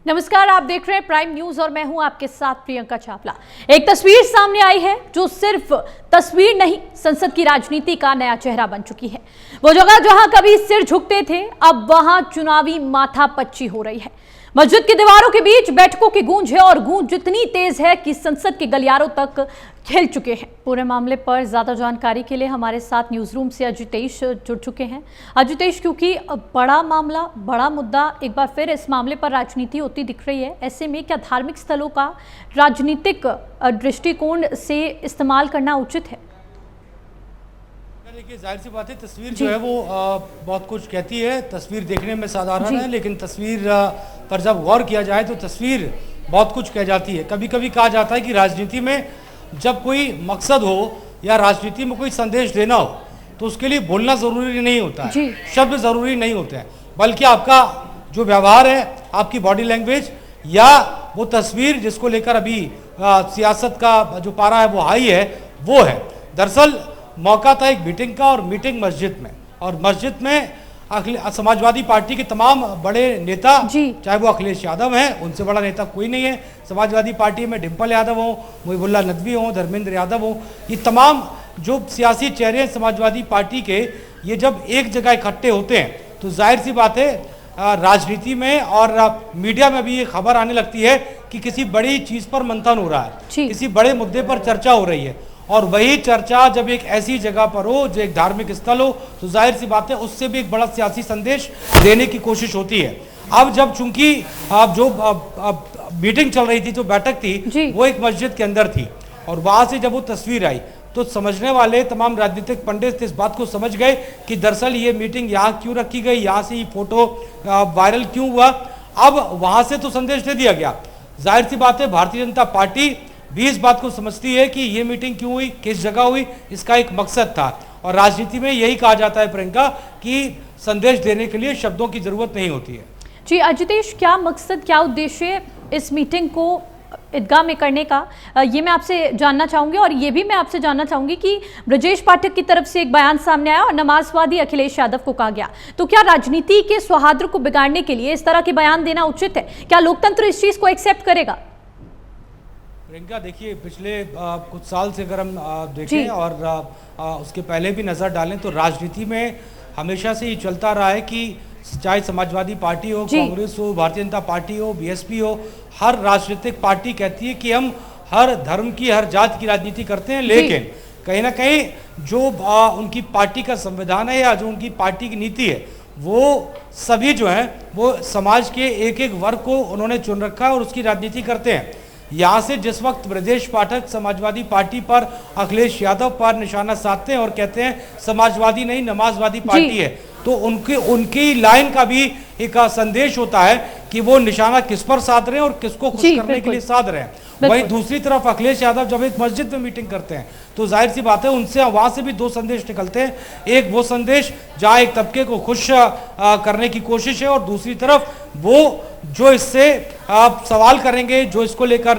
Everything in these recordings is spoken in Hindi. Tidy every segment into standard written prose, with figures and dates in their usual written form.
नमस्कार, आप देख रहे हैं प्राइम न्यूज और मैं हूं आपके साथ प्रियंका चावला। एक तस्वीर सामने आई है जो सिर्फ तस्वीर नहीं, संसद की राजनीति का नया चेहरा बन चुकी है। वो जगह जहां कभी सिर झुकते थे, अब वहां चुनावी माथापच्ची हो रही है। मस्जिद की दीवारों के बीच बैठकों की गूंज है और गूंज इतनी तेज है कि संसद के गलियारों तक खेल चुके हैं। पूरे मामले पर ज्यादा जानकारी के लिए हमारे साथ न्यूज रूम से अजितेश जुड़ चुके हैं। अजितेश, क्योंकि बड़ा मामला, बड़ा मुद्दा, एक बार फिर इस मामले पर राजनीति होती दिख रही है, ऐसे में क्या धार्मिक स्थलों का राजनीतिक दृष्टिकोण से इस्तेमाल करना उचित है? देखिए, जाहिर सी बात है, तस्वीर जो है वो बहुत कुछ कहती है। तस्वीर देखने में साधारण है, लेकिन तस्वीर पर जब गौर किया जाए तो तस्वीर बहुत कुछ कह जाती है। कभी कभी कहा जाता है कि राजनीति में जब कोई मकसद हो या राजनीति में कोई संदेश देना हो तो उसके लिए बोलना ज़रूरी नहीं होता है, शब्द ज़रूरी नहीं होते हैं, बल्कि आपका जो व्यवहार है, आपकी बॉडी लैंग्वेज या वो तस्वीर जिसको लेकर अभी सियासत का जो पारा है वो हाई है, वो है। दरअसल मौका था एक मीटिंग का, और मीटिंग मस्जिद में, और मस्जिद में समाजवादी पार्टी के तमाम बड़े नेता, चाहे वो अखिलेश यादव हैं, उनसे बड़ा नेता कोई नहीं है समाजवादी पार्टी में। डिम्पल यादव हो, मुहिबुल्लाह नदवी हो, धर्मेंद्र यादव हो, ये तमाम जो सियासी चेहरे हैं समाजवादी पार्टी के, ये जब एक जगह इकट्ठे होते हैं तो जाहिर सी बात है राजनीति में और मीडिया में भी ये खबर आने लगती है कि किसी बड़ी चीज़ पर मंथन हो रहा है, किसी बड़े मुद्दे पर चर्चा हो रही है। और वही चर्चा जब एक ऐसी जगह पर हो जो एक धार्मिक स्थल हो तो जाहिर सी बात है उससे भी एक बड़ा सियासी संदेश देने की कोशिश होती है। अब जब चूंकि जो मीटिंग चल रही थी, जो बैठक थी, वो एक मस्जिद के अंदर थी, और वहां से जब वो तस्वीर आई तो समझने वाले तमाम राजनीतिक पंडित इस बात को समझ गए कि दरअसल ये मीटिंग यहाँ क्यों रखी गई, यहाँ से ये फोटो वायरल क्यों हुआ। अब वहां से तो संदेश दे दिया गया। जाहिर सी बात है भारतीय जनता पार्टी भी इस बात को समझती है कि ये मीटिंग क्यों हुई, किस जगह हुई, इसका एक मकसद था। और राजनीति में यही कहा जाता है प्रियंका कि संदेश देने के लिए शब्दों की जरूरत नहीं होती है। जी अजितेश, क्या मकसद, क्या उद्देश्य इस मीटिंग को ईदगाह में करने का, ये मैं आपसे जानना चाहूंगी। और ये भी मैं आपसे जानना चाहूंगी कि ब्रजेश पाठक की तरफ से एक बयान सामने आया और नमाजवादी अखिलेश यादव को कहा गया, तो क्या राजनीति के सौहार्द को बिगाड़ने के लिए इस तरह के बयान देना उचित है? क्या लोकतंत्र इस चीज को एक्सेप्ट करेगा? प्रियंका, देखिए, पिछले कुछ साल से अगर हम देखें और उसके पहले भी नज़र डालें तो राजनीति में हमेशा से ये चलता रहा है कि चाहे समाजवादी पार्टी हो, कांग्रेस हो, भारतीय जनता पार्टी हो, बीएसपी हो, हर राजनीतिक पार्टी कहती है कि हम हर धर्म की, हर जात की राजनीति करते हैं, लेकिन कहीं ना कहीं जो उनकी पार्टी का संविधान है या जो उनकी पार्टी की नीति है, वो सभी जो है वो समाज के एक एक वर्ग को उन्होंने चुन रखा है और उसकी राजनीति करते हैं। यहाँ से जिस वक्त ब्रजेश पाठक समाजवादी पार्टी पर, अखिलेश यादव पर निशाना साधते हैं और कहते हैं समाजवादी नहीं नमाजवादी पार्टी है, तो उनकी लाइन का भी एक संदेश होता है कि वो निशाना किस पर साध रहे हैं और किसको खुश करने के लिए साध रहे हैं। वहीं दूसरी तरफ अखिलेश यादव जब एक मस्जिद में मीटिंग करते हैं तो जाहिर सी बात है उनसे वहां से भी दो संदेश निकलते हैं। एक वो संदेश जहां एक तबके को खुश करने की कोशिश है, और दूसरी तरफ वो जो इससे सवाल करेंगे, जो इसको लेकर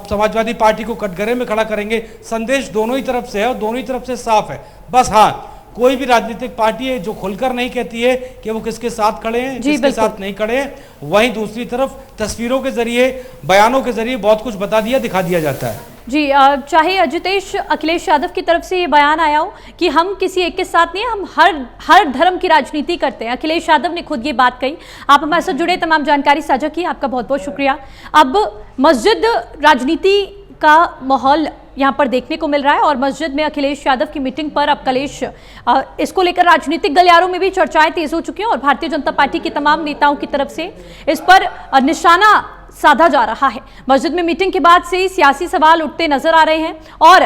समाजवादी पार्टी को कटघरे में खड़ा करेंगे, संदेश दोनों ही तरफ से है और दोनों ही तरफ से साफ है। बस हाँ, कोई भी राजनीतिक पार्टी है जो खुलकर नहीं कहती है कि वो किसके साथ खड़े हैं, किसके साथ नहीं खड़े हैं, वहीं दूसरी तरफ तस्वीरों के जरिए, बयानों के जरिए बहुत कुछ बता दिया, दिखा दिया जाता है। जी, चाहे अजितेश अखिलेश यादव की तरफ से ये बयान आया हो कि हम किसी एक के साथ नहीं, हम हर धर्म की राजनीति करते हैं, अखिलेश यादव ने खुद ये बात कही। आप हमारे साथ जुड़े, तमाम जानकारी साझा की, आपका बहुत बहुत शुक्रिया। अब मस्जिद राजनीति का माहौल यहाँ पर देखने को मिल रहा है और मस्जिद में अखिलेश यादव की मीटिंग पर अब कलेश, इसको लेकर राजनीतिक गलियारों में भी चर्चाएं तेज हो चुकी हैं और भारतीय जनता पार्टी के तमाम नेताओं की तरफ से इस पर निशाना साधा जा रहा है। मस्जिद में मीटिंग के बाद से ही सियासी सवाल उठते नजर आ रहे हैं और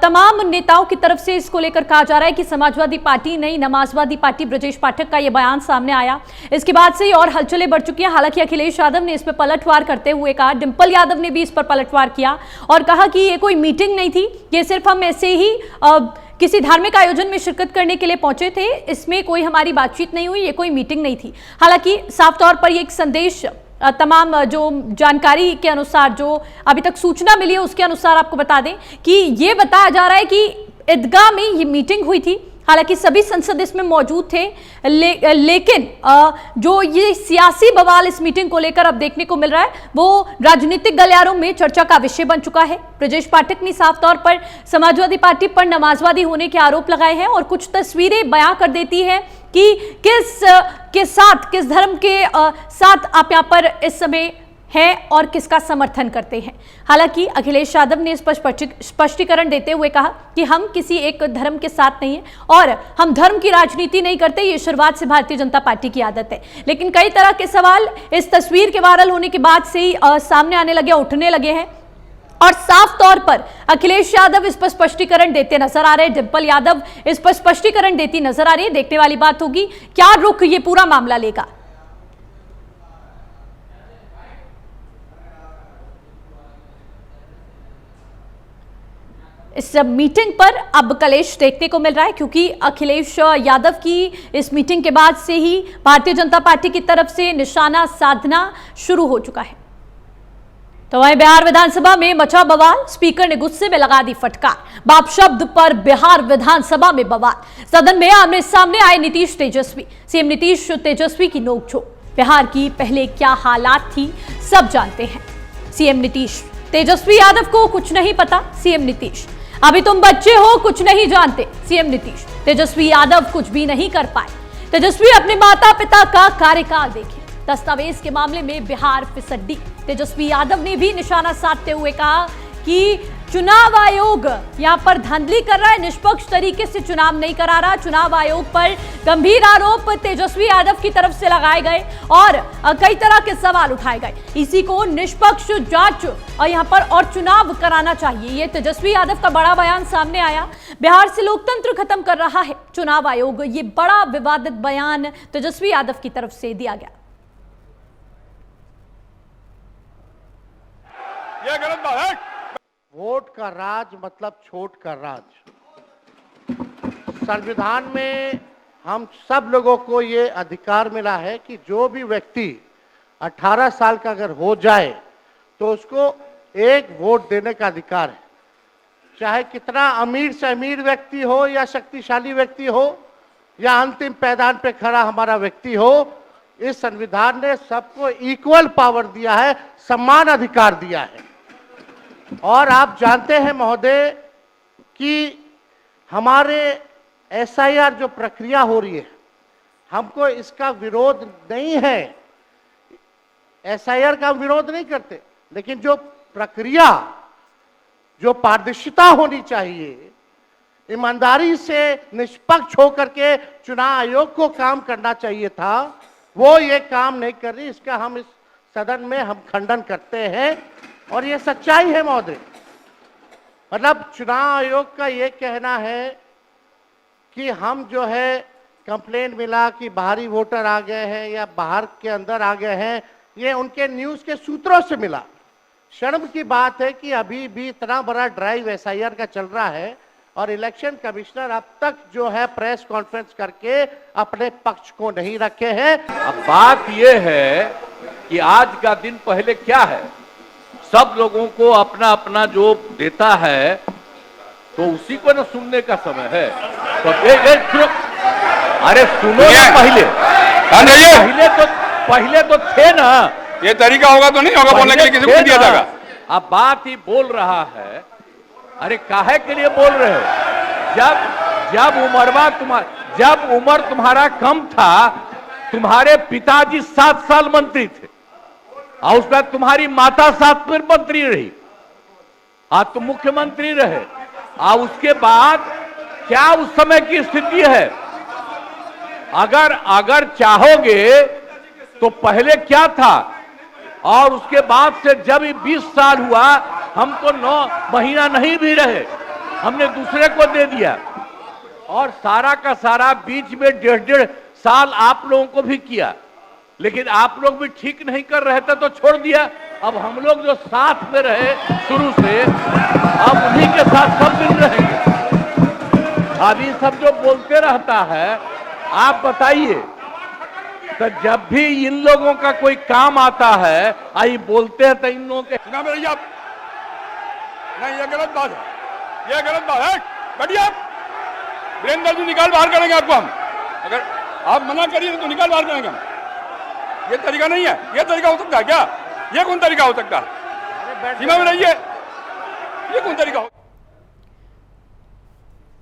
तमाम नेताओं की तरफ से इसको लेकर कहा जा रहा है कि समाजवादी पार्टी नहीं नमाजवादी पार्टी। ब्रजेश पाठक का यह बयान सामने आया, इसके बाद से ही और हलचलें बढ़ चुकी हैं। हालांकि अखिलेश यादव ने इस पर पलटवार करते हुए कहा, डिम्पल यादव ने भी इस पर पलटवार किया और कहा कि ये कोई मीटिंग नहीं थी, ये सिर्फ हम ऐसे ही किसी धार्मिक आयोजन में शिरकत करने के लिए पहुंचे थे, इसमें कोई हमारी बातचीत नहीं हुई, ये कोई मीटिंग नहीं थी। हालांकि साफ तौर पर ये एक संदेश, तमाम जो जानकारी के अनुसार, जो अभी तक सूचना मिली है उसके अनुसार आपको बता दें कि ये बताया जा रहा है कि ईदगाह में ये मीटिंग हुई थी। हालांकि सभी संसद इसमें मौजूद थे, लेकिन जो ये सियासी बवाल इस मीटिंग को लेकर अब देखने को मिल रहा है वो राजनीतिक गलियारों में चर्चा का विषय बन चुका है। ब्रजेश पाठक ने साफ तौर पर समाजवादी पार्टी पर नमाजवादी होने के आरोप लगाए हैं और कुछ तस्वीरें बयां कर देती है कि किस धर्म के साथ आप यहां पर इस समय है और किसका समर्थन करते हैं। हालांकि अखिलेश यादव ने इस पर स्पष्टीकरण देते हुए कहा कि हम किसी एक धर्म के साथ नहीं हैं और हम धर्म की राजनीति नहीं करते, ये शुरुआत से भारतीय जनता पार्टी की आदत है। लेकिन कई तरह के सवाल इस तस्वीर के वायरल होने के बाद से ही सामने आने लगे, उठने लगे हैं और साफ तौर पर अखिलेश यादव इस पर स्पष्टीकरण देते नजर आ रहे हैं, डिंपल यादव इस पर स्पष्टीकरण देती नजर आ रही है। देखने वाली बात होगी क्या रुख ये पूरा मामला लेगा। इस मीटिंग पर अब कलेश देखने को मिल रहा है क्योंकि अखिलेश यादव की इस मीटिंग के बाद से ही भारतीय जनता पार्टी की तरफ से निशाना साधना शुरू हो चुका है। तो वहीं बिहार विधानसभा में मचा बवाल, स्पीकर ने गुस्से में लगा दी फटकार, बाप शब्द पर बिहार विधानसभा में बवाल। सदन में आमने सामने आए नीतीश तेजस्वी, सीएम नीतीश तेजस्वी की नोकझोंक। बिहार की पहले क्या हालात थी सब जानते हैं। सीएम नीतीश, तेजस्वी यादव को कुछ नहीं पता, सीएम नीतीश। अभी तुम बच्चे हो, कुछ नहीं जानते, सीएम नीतीश। तेजस्वी यादव कुछ भी नहीं कर पाए। तेजस्वी अपने माता पिता का कार्यकाल देखें, दस्तावेज के मामले में बिहार फिसड्डी। तेजस्वी यादव ने भी निशाना साधते हुए कहा कि चुनाव आयोग यहां पर धांधली कर रहा है, निष्पक्ष तरीके से चुनाव नहीं करा रहा। चुनाव आयोग पर गंभीर आरोप तेजस्वी यादव की तरफ से लगाए गए और कई तरह के सवाल उठाए गए। इसी को निष्पक्ष जांच और यहां पर और चुनाव कराना चाहिए, ये तेजस्वी यादव का बड़ा बयान सामने आया। बिहार से लोकतंत्र खत्म कर रहा है चुनाव आयोग, ये बड़ा विवादित बयान तेजस्वी यादव की तरफ से दिया गया। ये गलत बात है। वोट का राज मतलब छोट का राज। संविधान में हम सब लोगों को ये अधिकार मिला है कि जो भी व्यक्ति 18 साल का अगर हो जाए तो उसको एक वोट देने का अधिकार है, चाहे कितना अमीर से अमीर व्यक्ति हो या शक्तिशाली व्यक्ति हो या अंतिम पैदान पे खड़ा हमारा व्यक्ति हो। इस संविधान ने सबको इक्वल पावर दिया है, समान अधिकार दिया है। और आप जानते हैं महोदय कि हमारे एसआईआर जो प्रक्रिया हो रही है, हमको इसका विरोध नहीं है, एसआईआर का विरोध नहीं करते, लेकिन जो प्रक्रिया, जो पारदर्शिता होनी चाहिए, ईमानदारी से निष्पक्ष होकर के चुनाव आयोग को काम करना चाहिए था, वो ये काम नहीं कर रही। इसका हम इस सदन में हम खंडन करते हैं और ये सच्चाई है महोदय। मतलब चुनाव आयोग का ये कहना है कि हम जो है कंप्लेंट मिला कि बाहरी वोटर आ गए हैं या बाहर के अंदर आ गए हैं, ये उनके न्यूज़ के सूत्रों से मिला। शर्म की बात है कि अभी भी इतना बड़ा ड्राइव एसआईआर का चल रहा है और इलेक्शन कमिश्नर अब तक जो है प्रेस कॉन्फ्रेंस करके अपने पक्ष को नहीं रखे हैं। अब बात यह है कि आज का दिन पहले क्या है, सब लोगों को अपना अपना जो देता है तो उसी को ना सुनने का समय है। तो अरे सुनो ना, पहले तो थे ना, ये तरीका होगा तो नहीं होगा बोलने के लिए, किसी को दिया जाएगा। अब बात ही बोल रहा है, अरे काहे के लिए बोल रहे हो? जब उम्र तुम्हारा कम था, तुम्हारे पिताजी 7 साल मंत्री थे और उसके बाद तुम्हारी माता 7 फिर मंत्री रही, आज तुम मुख्यमंत्री रहे। और उसके बाद क्या उस समय की स्थिति है? अगर चाहोगे तो पहले क्या था और उसके बाद से जब 20 साल हुआ, हम तो 9 महीना नहीं भी रहे, हमने दूसरे को दे दिया और सारा का सारा बीच में 1.5 साल आप लोगों को भी किया, लेकिन आप लोग भी ठीक नहीं कर रहे थे तो छोड़ दिया। अब हम लोग जो साथ में रहे शुरू से, अब उन्हीं के साथ सब दिन रहेंगे। अभी सब जो बोलते रहता है, आप बताइए, तो जब भी इन लोगों का कोई काम आता है, आई बोलते हैं तो इन लोगों के नहीं, ये गलत बात है, ये गलत बात है। बढ़िया वीरेंद्र जी निकाल बाहर करेंगे आपको हम, अगर आप मना करिए तो निकाल बाहर करेंगे हम। ये तरीका नहीं है, ये तरीका हो सकता है क्या? ये कौन तरीका हो सकता है? सीमा में रहिए, ये कौन तरीका हो?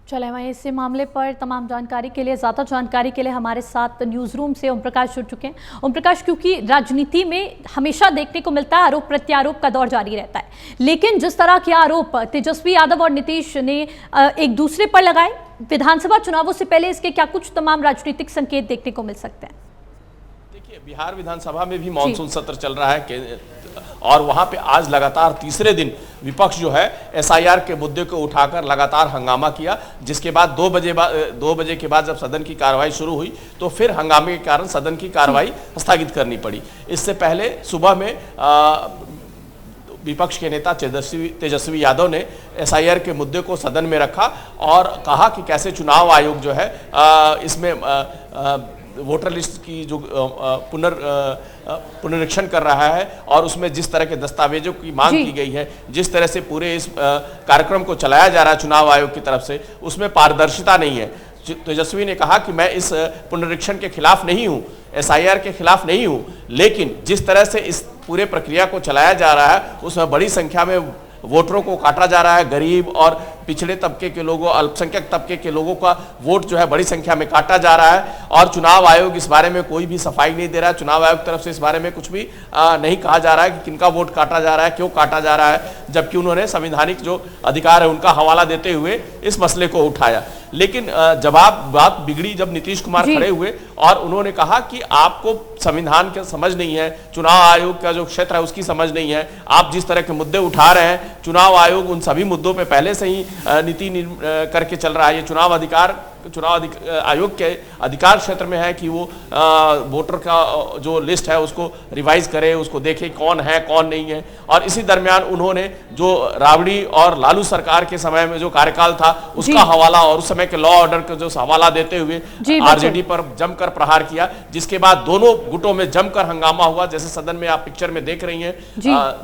चले वहीं इसी मामले पर तमाम जानकारी के लिए, ज़्यादा जानकारी के लिए हमारे साथ न्यूज़ रूम से ओम प्रकाश जुड़ चुके हैं। ओम प्रकाश, क्योंकि राजनीति में हमेशा देखने को मिलता है आरोप प्रत्यारोप का दौर जारी रहता है, लेकिन जिस तरह के आरोप तेजस्वी यादव और नीतीश ने एक दूसरे पर लगाए विधानसभा चुनावों से पहले, इसके क्या कुछ तमाम राजनीतिक संकेत देखने को मिल सकते हैं? देखिए, बिहार विधानसभा में भी मानसून सत्र चल रहा है और वहां पे आज लगातार तीसरे दिन विपक्ष जो है एसआईआर के मुद्दे को उठाकर लगातार हंगामा किया, जिसके बाद 2 बजे के बाद जब सदन की कार्रवाई शुरू हुई तो फिर हंगामे के कारण सदन की कार्रवाई स्थगित करनी पड़ी। इससे पहले सुबह में विपक्ष के नेता तेजस्वी यादव ने एसआईआर के मुद्दे को सदन में रखा और कहा कि कैसे चुनाव आयोग जो है इसमें वोटर लिस्ट की जो पुनरीक्षण कर रहा है और उसमें जिस तरह के दस्तावेजों की मांग की गई है, जिस तरह से पूरे इस कार्यक्रम को चलाया जा रहा है चुनाव आयोग की तरफ से, उसमें पारदर्शिता नहीं है। तेजस्वी ने कहा कि मैं इस पुनरीक्षण के खिलाफ नहीं हूं, एसआईआर के खिलाफ नहीं हूं, लेकिन जिस तरह से इस पूरे प्रक्रिया को चलाया जा रहा है उसमें बड़ी संख्या में वोटरों को काटा जा रहा है। गरीब और पिछड़े तबके के लोगों, अल्पसंख्यक तबके के लोगों का वोट जो है बड़ी संख्या में काटा जा रहा है और चुनाव आयोग इस बारे में कोई भी सफाई नहीं दे रहा है। चुनाव आयोग तरफ से इस बारे में कुछ भी नहीं कहा जा रहा है कि किनका वोट काटा जा रहा है, क्यों काटा जा रहा है, जबकि उन्होंने संवैधानिक जो अधिकार है उनका हवाला देते हुए इस मसले को उठाया। लेकिन जवाब बात बिगड़ी जब नीतीश कुमार खड़े हुए और उन्होंने कहा कि आपको संविधान की समझ नहीं है, चुनाव आयोग का जो क्षेत्र है उसकी समझ नहीं है, आप जिस तरह के मुद्दे उठा रहे हैं, चुनाव आयोग उन सभी मुद्दों पे पहले से ही नीति करके चल रहा है। ये चुनाव आयोग के अधिकार क्षेत्र में है कि वो वोटर का जो लिस्ट है उसको रिवाइज करे, उसको देखे कौन है कौन नहीं है। और इसी दरमियान उन्होंने जो राबड़ी और लालू सरकार के समय में जो कार्यकाल था उसका हवाला और उस समय के लॉ ऑर्डर का जो हवाला देते हुए आरजेडी पर जमकर प्रहार किया, जिसके बाद दोनों गुटों में जमकर हंगामा हुआ। जैसे सदन में आप पिक्चर में देख रही हैं,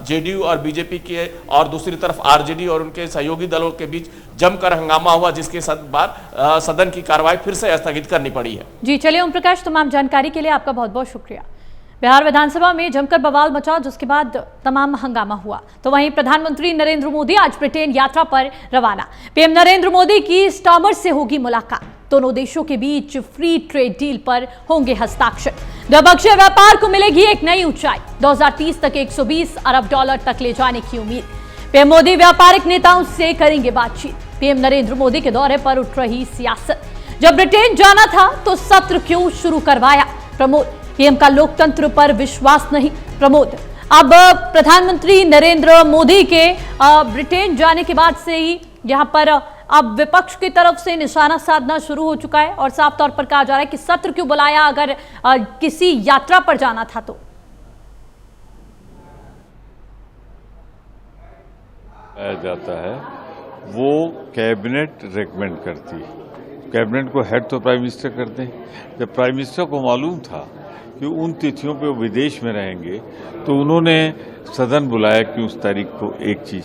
जेडीयू और बीजेपी के और दूसरी तरफ आरजेडी और उनके सहयोगी दलों के बीच जमकर हंगामा हुआ, जिसके बाद सदन की कार्रवाई फिर से स्थगित करनी पड़ी है। जी चलिए ओम प्रकाश, तमाम जानकारी के लिए आपका बहुत बहुत शुक्रिया। बिहार विधानसभा में जमकर बवाल मचा, जिसके बाद तमाम हंगामा हुआ। तो वहीं प्रधानमंत्री नरेंद्र मोदी आज ब्रिटेन यात्रा पर रवाना। पीएम नरेंद्र मोदी की स्टार्मर से होगी मुलाकात, दोनों देशों के बीच फ्री ट्रेड डील पर होंगे हस्ताक्षर, द्विपक्षीय व्यापार को मिलेगी एक नई ऊंचाई, 2030 तक $120 अरब तक ले जाने की उम्मीद। पीएम मोदी व्यापारिक नेताओं से करेंगे बातचीत। पीएम नरेंद्र मोदी के दौरे पर उठ रही सियासत, जब ब्रिटेन जाना था तो सत्र क्यों शुरू करवाया, प्रमोद। पीएम का लोकतंत्र पर विश्वास नहीं, प्रमोद। अब प्रधानमंत्री नरेंद्र मोदी के ब्रिटेन जाने के बाद से ही यहां पर अब विपक्ष की तरफ से निशाना साधना शुरू हो चुका है और साफ तौर पर कहा जा रहा है कि सत्र क्यों बुलाया अगर किसी यात्रा पर जाना था तो। जाता है वो कैबिनेट रेकमेंड करती है, कैबिनेट को हेड तो प्राइम मिनिस्टर करते हैं। जब प्राइम मिनिस्टर को मालूम था कि उन तिथियों पे वो विदेश में रहेंगे तो उन्होंने सदन बुलाया कि उस तारीख को, एक चीज।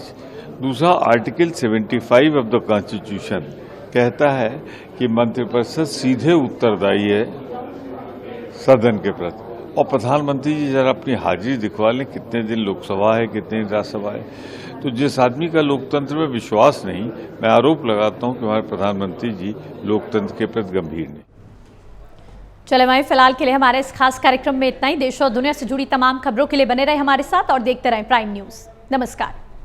दूसरा, आर्टिकल 75 ऑफ द कॉन्स्टिट्यूशन कहता है कि मंत्रिपरिषद सीधे उत्तरदायी है सदन के प्रति, और प्रधानमंत्री जी जरा अपनी हाजिरी दिखवा लें, कितने दिन लोकसभा है कितने दिन राज्यसभा है। तो जिस आदमी का लोकतंत्र में विश्वास नहीं, मैं आरोप लगाता हूं कि हमारे प्रधानमंत्री जी लोकतंत्र के प्रति गंभीर नहीं। चले वहीं फिलहाल के लिए हमारे इस खास कार्यक्रम में इतना ही। देश और दुनिया से जुड़ी तमाम खबरों के लिए बने रहे हमारे साथ और देखते रहें प्राइम न्यूज। नमस्कार।